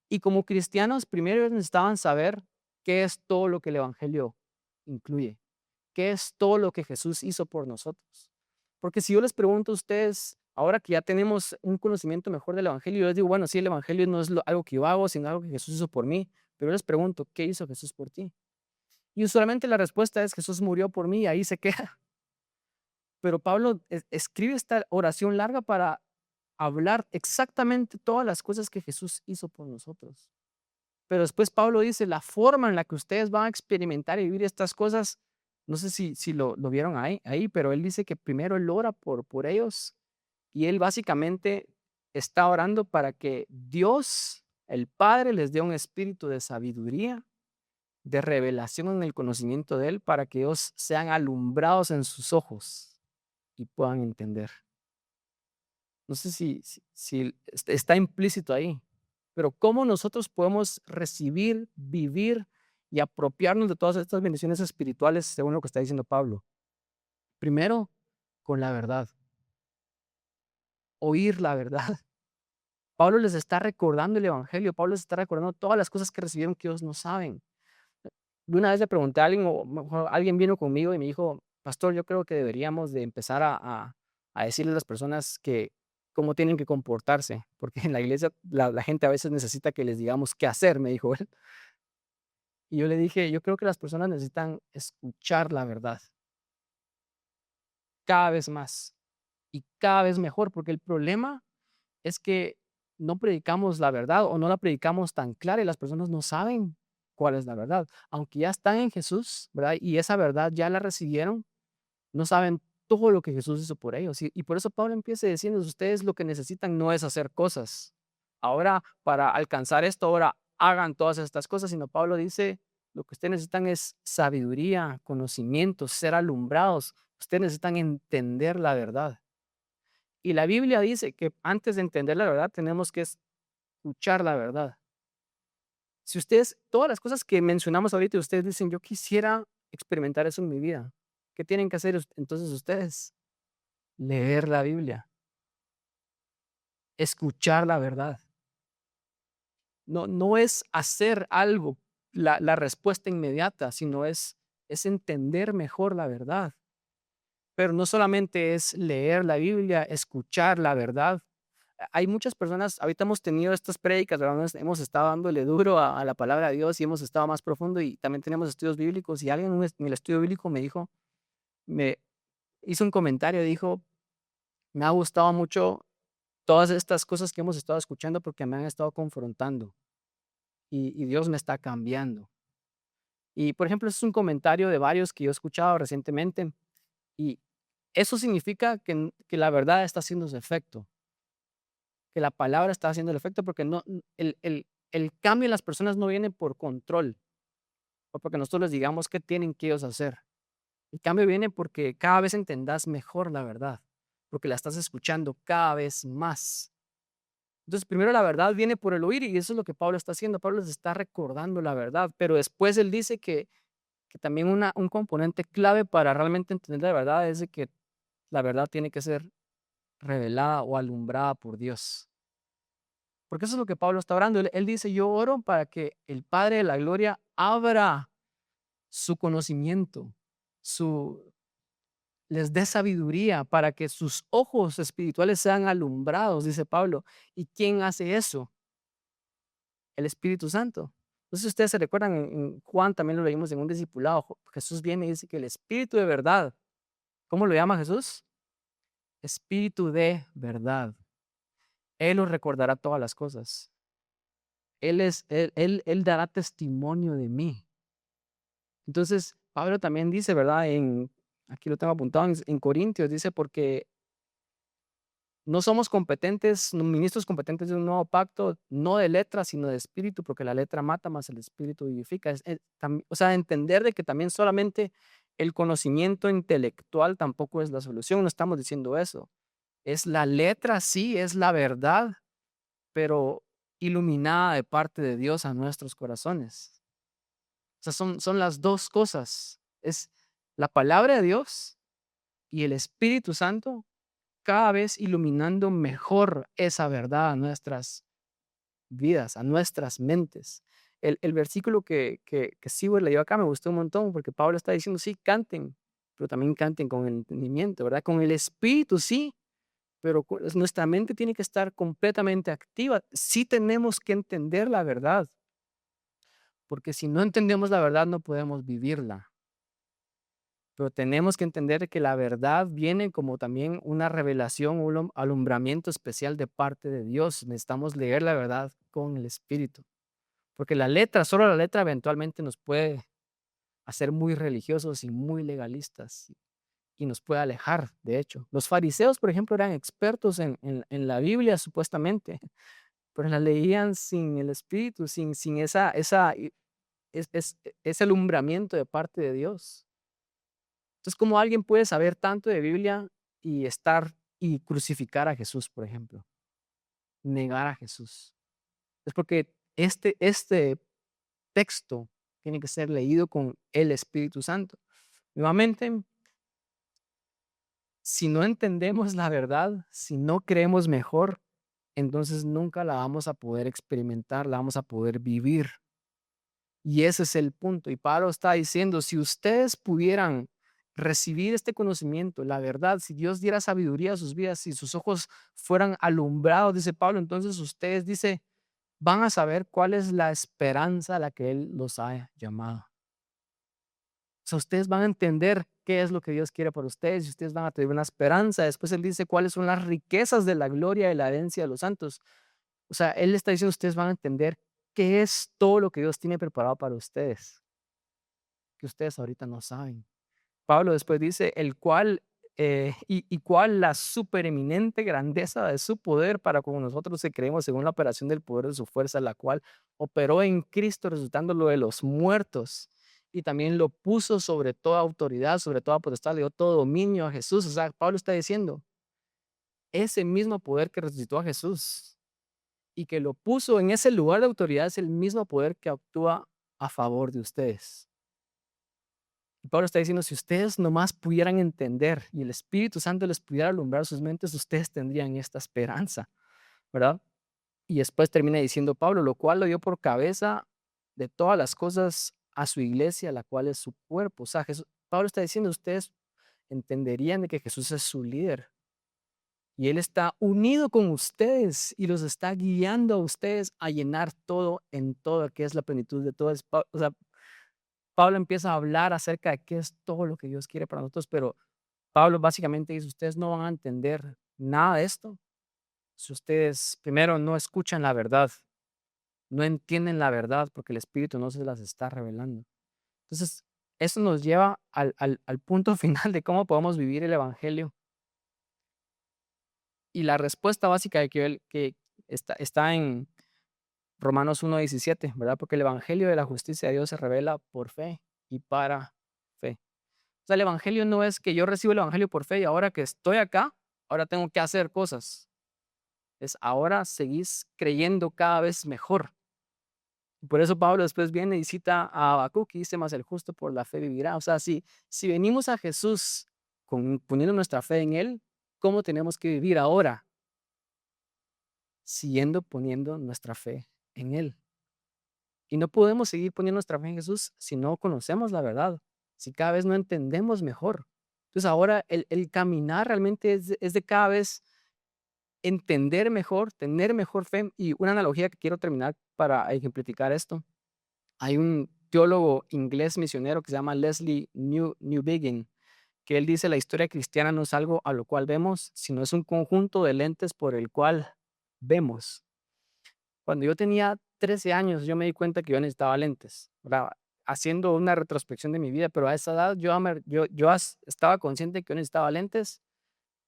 Y como cristianos, primero ellos necesitaban saber qué es todo lo que el Evangelio incluye, qué es todo lo que Jesús hizo por nosotros. Porque si yo les pregunto a ustedes, ahora que ya tenemos un conocimiento mejor del Evangelio, yo les digo, bueno, sí, el Evangelio no es algo que yo hago, sino algo que Jesús hizo por mí. Pero yo les pregunto, ¿qué hizo Jesús por ti? Y usualmente la respuesta es, Jesús murió por mí y ahí se queda. Pero Pablo escribe esta oración larga para hablar exactamente todas las cosas que Jesús hizo por nosotros. Pero después Pablo dice, la forma en la que ustedes van a experimentar y vivir estas cosas, no sé si lo vieron ahí, pero él dice que primero él ora por ellos y él básicamente está orando para que Dios, el Padre, les dé un espíritu de sabiduría, de revelación en el conocimiento de Él, para que ellos sean alumbrados en sus ojos y puedan entender. No sé si está implícito ahí, pero cómo nosotros podemos recibir, vivir y apropiarnos de todas estas bendiciones espirituales, según lo que está diciendo Pablo. Primero, con la verdad, oír la verdad. Pablo les está recordando el evangelio, Pablo les está recordando todas las cosas que recibieron que ellos no saben. De una vez le pregunté a alguien, o mejor alguien vino conmigo y me dijo, pastor, yo creo que deberíamos de empezar a decirle a las personas que cómo tienen que comportarse, porque en la iglesia la gente a veces necesita que les digamos qué hacer, me dijo él. Y yo le dije, yo creo que las personas necesitan escuchar la verdad cada vez más y cada vez mejor, porque el problema es que no predicamos la verdad o no la predicamos tan clara y las personas no saben cuál es la verdad. Aunque ya están en Jesús, ¿verdad? Y esa verdad ya la recibieron, no saben todo lo que Jesús hizo por ellos. Y por eso Pablo empieza diciendo, ustedes lo que necesitan no es hacer cosas. Ahora, para alcanzar esto, ahora hagan todas estas cosas, sino Pablo dice, lo que ustedes necesitan es sabiduría, conocimiento, ser alumbrados. Ustedes necesitan entender la verdad. Y la Biblia dice que antes de entender la verdad tenemos que escuchar la verdad. Si ustedes, todas las cosas que mencionamos ahorita, ustedes dicen, yo quisiera experimentar eso en mi vida. ¿Qué tienen que hacer entonces ustedes? Leer la Biblia, escuchar la verdad. No es hacer algo, la respuesta inmediata, sino es entender mejor la verdad. Pero no solamente es leer la Biblia, escuchar la verdad. Hay muchas personas, ahorita hemos tenido estas prédicas, ¿verdad? Hemos estado dándole duro a la palabra de Dios y hemos estado más profundo y también tenemos estudios bíblicos y alguien en el estudio bíblico me dijo, me hizo un comentario, dijo, me ha gustado mucho todas estas cosas que hemos estado escuchando porque me han estado confrontando y Dios me está cambiando. Y por ejemplo, ese es un comentario de varios que yo he escuchado recientemente y eso significa que la verdad está haciendo su efecto, que la palabra está haciendo el efecto porque no, el cambio en las personas no viene por control o porque nosotros les digamos qué tienen que ellos hacer. El cambio viene porque cada vez entendas mejor la verdad, porque la estás escuchando cada vez más. Entonces, primero la verdad viene por el oír y eso es lo que Pablo está haciendo. Pablo les está recordando la verdad, pero después él dice que también un componente clave para realmente entender la verdad es de que la verdad tiene que ser revelada o alumbrada por Dios. Porque eso es lo que Pablo está orando. Él dice, yo oro para que el Padre de la Gloria abra su conocimiento, su, les dé sabiduría para que sus ojos espirituales sean alumbrados, dice Pablo. ¿Y quién hace eso? El Espíritu Santo. No sé si ustedes se recuerdan, en Juan también lo leímos en un discipulado. Jesús viene y dice que el Espíritu de verdad, ¿cómo lo llama Jesús? Espíritu de verdad. Él os recordará todas las cosas. Él dará testimonio de mí. Entonces, Pablo también dice, ¿verdad? Aquí lo tengo apuntado en Corintios, dice, porque no somos competentes, ministros competentes de un nuevo pacto, no de letra, sino de espíritu, porque la letra mata, más el espíritu vivifica. O sea, entender de que también solamente el conocimiento intelectual tampoco es la solución, no estamos diciendo eso. Es la letra, sí, es la verdad, pero iluminada de parte de Dios a nuestros corazones. O sea, son las dos cosas. Es la palabra de Dios y el Espíritu Santo cada vez iluminando mejor esa verdad a nuestras vidas, a nuestras mentes. El versículo que Seward leyó acá me gustó un montón porque Pablo está diciendo, sí, canten, pero también canten con el entendimiento, ¿verdad? Con el Espíritu, sí, pero nuestra mente tiene que estar completamente activa. Sí tenemos que entender la verdad, porque si no entendemos la verdad no podemos vivirla. Pero tenemos que entender que la verdad viene como también una revelación, un alumbramiento especial de parte de Dios. Necesitamos leer la verdad con el Espíritu, porque la letra, solo la letra eventualmente nos puede hacer muy religiosos y muy legalistas y nos puede alejar, de hecho. Los fariseos, por ejemplo, eran expertos en la Biblia supuestamente, pero la leían sin el Espíritu, sin ese alumbramiento de parte de Dios. Entonces, ¿cómo alguien puede saber tanto de Biblia y estar y crucificar a Jesús, por ejemplo? Negar a Jesús. Es porque este texto tiene que ser leído con el Espíritu Santo. Nuevamente, si no entendemos la verdad, si no creemos mejor, entonces nunca la vamos a poder experimentar, la vamos a poder vivir. Y ese es el punto. Y Pablo está diciendo, si ustedes pudieran recibir este conocimiento, la verdad, si Dios diera sabiduría a sus vidas, si sus ojos fueran alumbrados, dice Pablo, entonces ustedes, dice, van a saber cuál es la esperanza a la que Él los ha llamado. O sea, ustedes van a entender qué es lo que Dios quiere para ustedes y ustedes van a tener una esperanza. Después Él dice cuáles son las riquezas de la gloria y la herencia de los santos. O sea, Él está diciendo, ustedes van a entender qué es todo lo que Dios tiene preparado para ustedes, que ustedes ahorita no saben. Pablo después dice, el cual, y cuál la supereminente grandeza de su poder para con nosotros que creemos según la operación del poder de su fuerza, la cual operó en Cristo resultando lo de los muertos y también lo puso sobre toda autoridad, sobre toda potestad, le dio todo dominio a Jesús. O sea, Pablo está diciendo, ese mismo poder que resucitó a Jesús y que lo puso en ese lugar de autoridad es el mismo poder que actúa a favor de ustedes. Y Pablo está diciendo, si ustedes nomás pudieran entender y el Espíritu Santo les pudiera alumbrar sus mentes, ustedes tendrían esta esperanza, ¿verdad? Y después termina diciendo Pablo, lo cual lo dio por cabeza de todas las cosas a su iglesia, la cual es su cuerpo. O sea, Pablo está diciendo, ustedes entenderían de que Jesús es su líder y Él está unido con ustedes y los está guiando a ustedes a llenar todo en todo, que es la plenitud de todo. O sea, Pablo empieza a hablar acerca de qué es todo lo que Dios quiere para nosotros, pero Pablo básicamente dice, ustedes no van a entender nada de esto si ustedes primero no escuchan la verdad, no entienden la verdad porque el Espíritu no se las está revelando. Entonces, eso nos lleva al punto final de cómo podemos vivir el Evangelio. Y la respuesta básica que está en Romanos 1:17, ¿verdad? Porque el Evangelio de la justicia de Dios se revela por fe y para fe. O sea, el evangelio no es que yo recibo el evangelio por fe y ahora que estoy acá, ahora tengo que hacer cosas. Es ahora seguís creyendo cada vez mejor. Por eso Pablo después viene y cita a Habacuc y dice: "Mas el justo por la fe vivirá". O sea, si venimos a Jesús poniendo nuestra fe en Él, ¿cómo tenemos que vivir ahora? Siguiendo poniendo nuestra fe en Él. Y no podemos seguir poniendo nuestra fe en Jesús si no conocemos la verdad, si cada vez no entendemos mejor. Entonces ahora el caminar realmente es de cada vez entender mejor, tener mejor fe. Y una analogía que quiero terminar para ejemplificar esto. Hay un teólogo inglés misionero que se llama Leslie Newbigin, que él dice: la historia cristiana no es algo a lo cual vemos, sino es un conjunto de lentes por el cual vemos. Cuando yo tenía 13 años, yo me di cuenta que yo necesitaba lentes, ¿verdad? Haciendo una retrospección de mi vida, pero a esa edad estaba consciente que yo necesitaba lentes,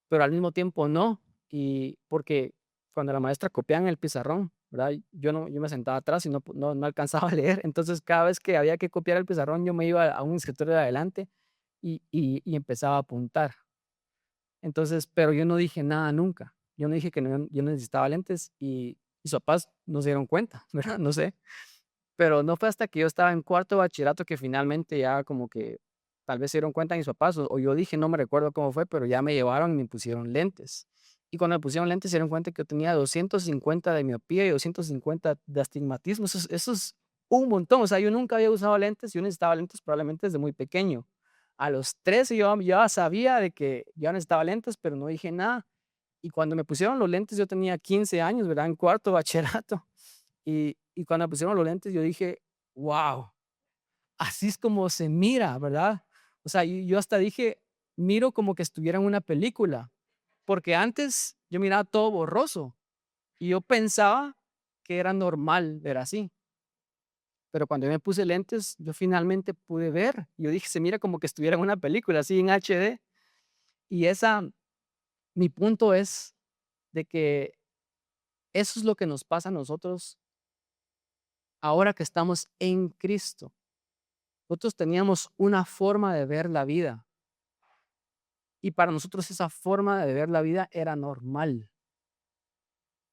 pero al mismo tiempo no. Y porque cuando la maestra copiaba en el pizarrón, ¿verdad? Yo me sentaba atrás y no alcanzaba a leer. Entonces, cada vez que había que copiar el pizarrón, yo me iba a un escritorio de adelante y empezaba a apuntar. Entonces, pero yo no dije nada nunca. Yo no dije que yo necesitaba lentes y mis papás no se dieron cuenta, ¿verdad? No sé. Pero no fue hasta que yo estaba en cuarto de bachillerato que finalmente ya como que tal vez se dieron cuenta mis papás o yo dije, no me recuerdo cómo fue, pero ya me llevaron y me pusieron lentes. Y cuando me pusieron lentes se dieron cuenta que yo tenía 250 de miopía y 250 de astigmatismo. Eso es un montón. O sea, yo nunca había usado lentes, yo necesitaba lentes probablemente desde muy pequeño. A los 13 yo ya sabía de que ya necesitaba lentes, pero no dije nada. Y cuando me pusieron los lentes yo tenía 15 años, ¿verdad? En cuarto de bachillerato. Y cuando me pusieron los lentes, yo dije: "Guau, así es como se mira", ¿verdad? O sea, yo hasta dije: "Miro como que estuviera en una película", porque antes yo miraba todo borroso y yo pensaba que era normal ver así. Pero cuando yo me puse lentes, yo finalmente pude ver. Yo dije: "Se mira como que estuviera en una película, así en HD". Y mi punto es de que eso es lo que nos pasa a nosotros ahora que estamos en Cristo. Nosotros teníamos una forma de ver la vida y para nosotros esa forma de ver la vida era normal.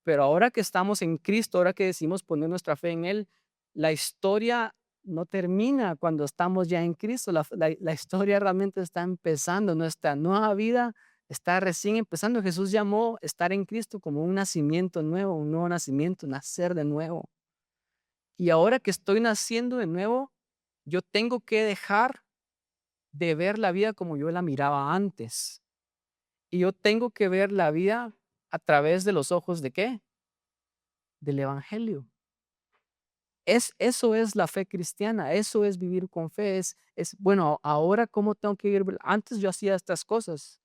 Pero ahora que estamos en Cristo, ahora que decimos poner nuestra fe en Él, la historia no termina cuando estamos ya en Cristo. La historia realmente está empezando. Nuestra nueva vida está recién empezando. Jesús llamó estar en Cristo como un nacimiento nuevo, un nuevo nacimiento, nacer de nuevo. Y ahora que estoy naciendo de nuevo, yo tengo que dejar de ver la vida como yo la miraba antes. Y yo tengo que ver la vida a través de los ojos de ¿qué? Del evangelio. Eso es la fe cristiana, eso es vivir con fe, bueno, ahora cómo tengo que vivir. Antes yo hacía estas cosas,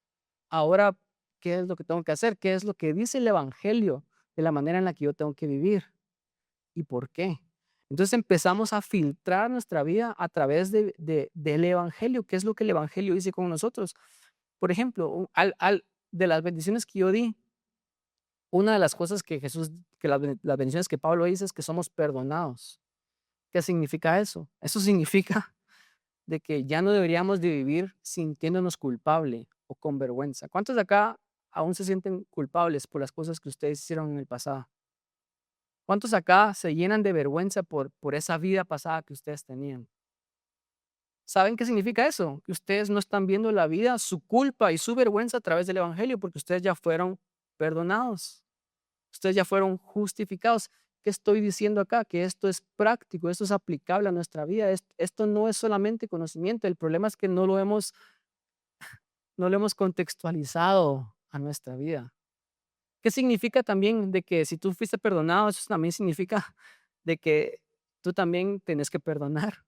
ahora, ¿qué es lo que tengo que hacer? ¿Qué es lo que dice el evangelio de la manera en la que yo tengo que vivir? ¿Y por qué? Entonces empezamos a filtrar nuestra vida a través del evangelio. ¿Qué es lo que el evangelio dice con nosotros? Por ejemplo, de las bendiciones que yo di, una de las cosas que las bendiciones que Pablo dice es que somos perdonados. ¿Qué significa eso? Eso significa de que ya no deberíamos de vivir sintiéndonos culpable o con vergüenza. ¿Cuántos de acá aún se sienten culpables por las cosas que ustedes hicieron en el pasado? ¿Cuántos acá se llenan de vergüenza por esa vida pasada que ustedes tenían? ¿Saben qué significa eso? Que ustedes no están viendo la vida, su culpa y su vergüenza a través del evangelio, porque ustedes ya fueron perdonados. Ustedes ya fueron justificados. ¿Qué estoy diciendo acá? Que esto es práctico, esto es aplicable a nuestra vida. Esto no es solamente conocimiento. El problema es que no lo hemos contextualizado a nuestra vida. ¿Qué significa también de que si tú fuiste perdonado, eso también significa de que tú también tienes que perdonar?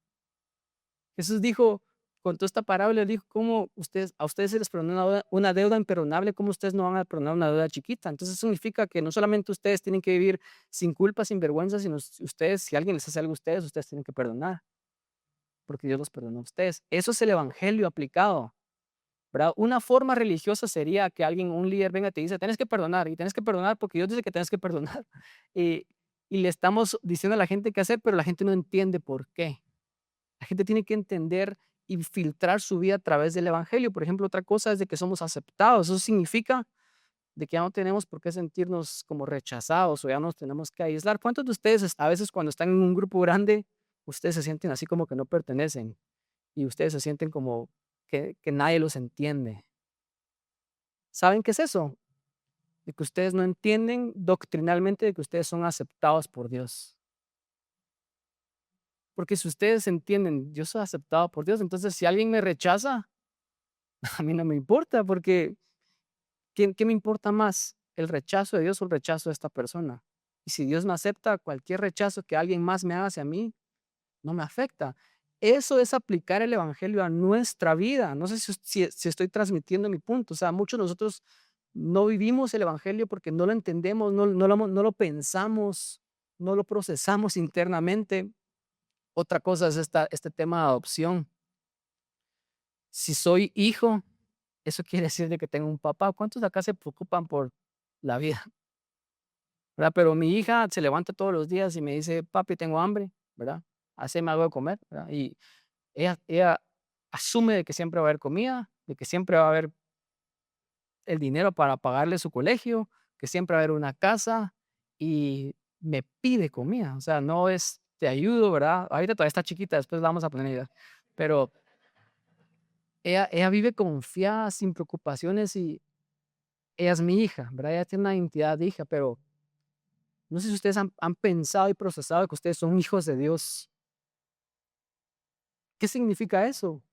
Jesús dijo, contó esta parábola, dijo, ¿cómo a ustedes se les perdonó una deuda imperdonable? ¿Cómo ustedes no van a perdonar una deuda chiquita? Entonces eso significa que no solamente ustedes tienen que vivir sin culpa, sin vergüenza, sino ustedes, si alguien les hace algo a ustedes tienen que perdonar, porque Dios los perdonó a ustedes. Eso es el evangelio aplicado, ¿verdad? Una forma religiosa sería que un líder venga y te dice, tienes que perdonar, y tienes que perdonar porque Dios dice que tienes que perdonar. Y, y le estamos diciendo a la gente qué hacer, pero la gente no entiende por qué. La gente tiene que entender y filtrar su vida a través del evangelio. Por ejemplo, otra cosa es de que somos aceptados. Eso significa de que ya no tenemos por qué sentirnos como rechazados o ya nos tenemos que aislar. ¿Cuántos de ustedes a veces cuando están en un grupo grande, ustedes se sienten así como que no pertenecen y ustedes se sienten como que nadie los entiende? ¿Saben qué es eso? De que ustedes no entienden doctrinalmente de que ustedes son aceptados por Dios. Porque si ustedes entienden, yo soy aceptado por Dios, entonces si alguien me rechaza, a mí no me importa, porque ¿qué me importa más? ¿El rechazo de Dios o el rechazo de esta persona? Y si Dios me acepta, cualquier rechazo que alguien más me haga hacia mí, no me afecta. Eso es aplicar el evangelio a nuestra vida. No sé si estoy transmitiendo mi punto. O sea, muchos de nosotros no vivimos el evangelio porque no lo entendemos, no lo pensamos, no lo procesamos internamente. Otra cosa es este tema de adopción. Si soy hijo, eso quiere decir de que tengo un papá. ¿Cuántos de acá se preocupan por la vida? ¿Verdad? Pero mi hija se levanta todos los días y me dice: "Papi, tengo hambre", ¿verdad? Haceme algo de comer, ¿verdad? Y ella asume de que siempre va a haber comida, de que siempre va a haber el dinero para pagarle su colegio, que siempre va a haber una casa y me pide comida. O sea, no es: "Te ayudo", ¿verdad? Ahorita todavía está chiquita, después la vamos a poner a ayudar. Pero ella vive confiada, sin preocupaciones y ella es mi hija, ¿verdad? Ella tiene una identidad de hija, pero no sé si ustedes han pensado y procesado que ustedes son hijos de Dios. ¿Qué significa eso?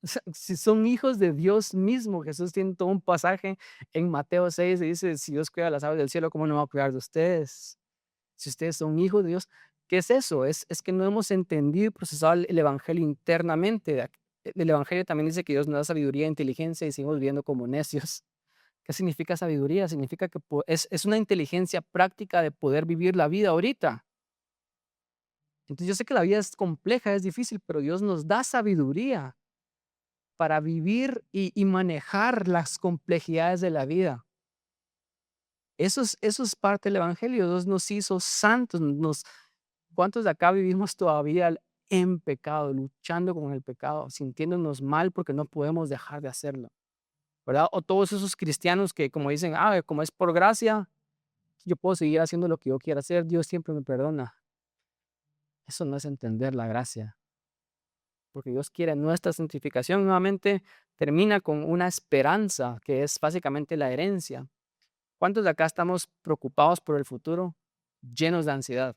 O sea, si son hijos de Dios mismo, Jesús tiene todo un pasaje en Mateo 6 y dice: "Si Dios cuida las aves del cielo, ¿cómo no va a cuidar de ustedes?". Si ustedes son hijos de Dios, ¿qué es eso? Es que no hemos entendido y procesado el evangelio internamente. El evangelio también dice que Dios nos da sabiduría e inteligencia y seguimos viviendo como necios. ¿Qué significa sabiduría? Significa que es una inteligencia práctica de poder vivir la vida ahorita. Entonces, yo sé que la vida es compleja, es difícil, pero Dios nos da sabiduría para vivir y manejar las complejidades de la vida. Eso es parte del evangelio. Dios nos hizo santos. ¿Cuántos de acá vivimos todavía en pecado, luchando con el pecado, sintiéndonos mal porque no podemos dejar de hacerlo? ¿Verdad? O todos esos cristianos que como dicen: como es por gracia, yo puedo seguir haciendo lo que yo quiera hacer, Dios siempre me perdona. Eso no es entender la gracia, porque Dios quiere nuestra santificación. Nuevamente termina con una esperanza que es básicamente la herencia. ¿Cuántos de acá estamos preocupados por el futuro, llenos de ansiedad?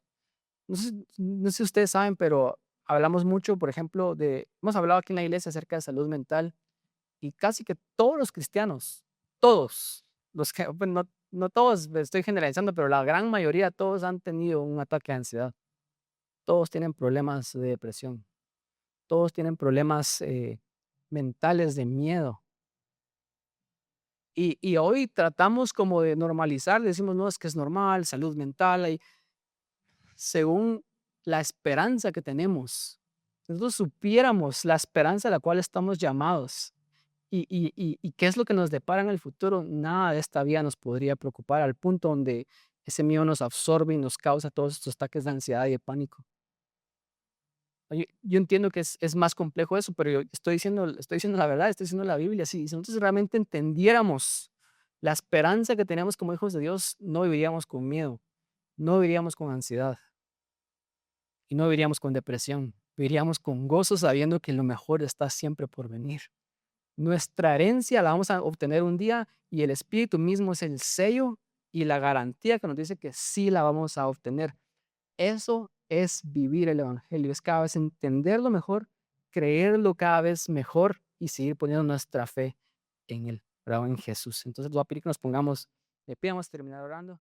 No sé si ustedes saben, pero hablamos mucho, por ejemplo, hemos hablado aquí en la iglesia acerca de salud mental y casi que todos los cristianos, todos, los que, bueno, no todos, estoy generalizando, pero la gran mayoría, todos han tenido un ataque de ansiedad. Todos tienen problemas de depresión. Todos tienen problemas mentales de miedo. Y hoy tratamos como de normalizar, decimos: "No, es que es normal, salud mental", según la esperanza que tenemos. Nosotros supiéramos la esperanza a la cual estamos llamados y qué es lo que nos depara en el futuro, nada de esta vida nos podría preocupar al punto donde ese miedo nos absorbe y nos causa todos estos ataques de ansiedad y de pánico. Yo entiendo que es más complejo eso, pero yo estoy diciendo la verdad, estoy diciendo la Biblia. Si nosotros realmente entendiéramos la esperanza que tenemos como hijos de Dios, no viviríamos con miedo, no viviríamos con ansiedad y no viviríamos con depresión. Viviríamos con gozo sabiendo que lo mejor está siempre por venir. Nuestra herencia la vamos a obtener un día y el Espíritu mismo es el sello y la garantía que nos dice que sí la vamos a obtener. Eso es vivir el evangelio, es cada vez entenderlo mejor, creerlo cada vez mejor y seguir poniendo nuestra fe en él, ¿verdad? En Jesús. Entonces, voy a pedir que nos pongamos de pie, vamos a terminar orando.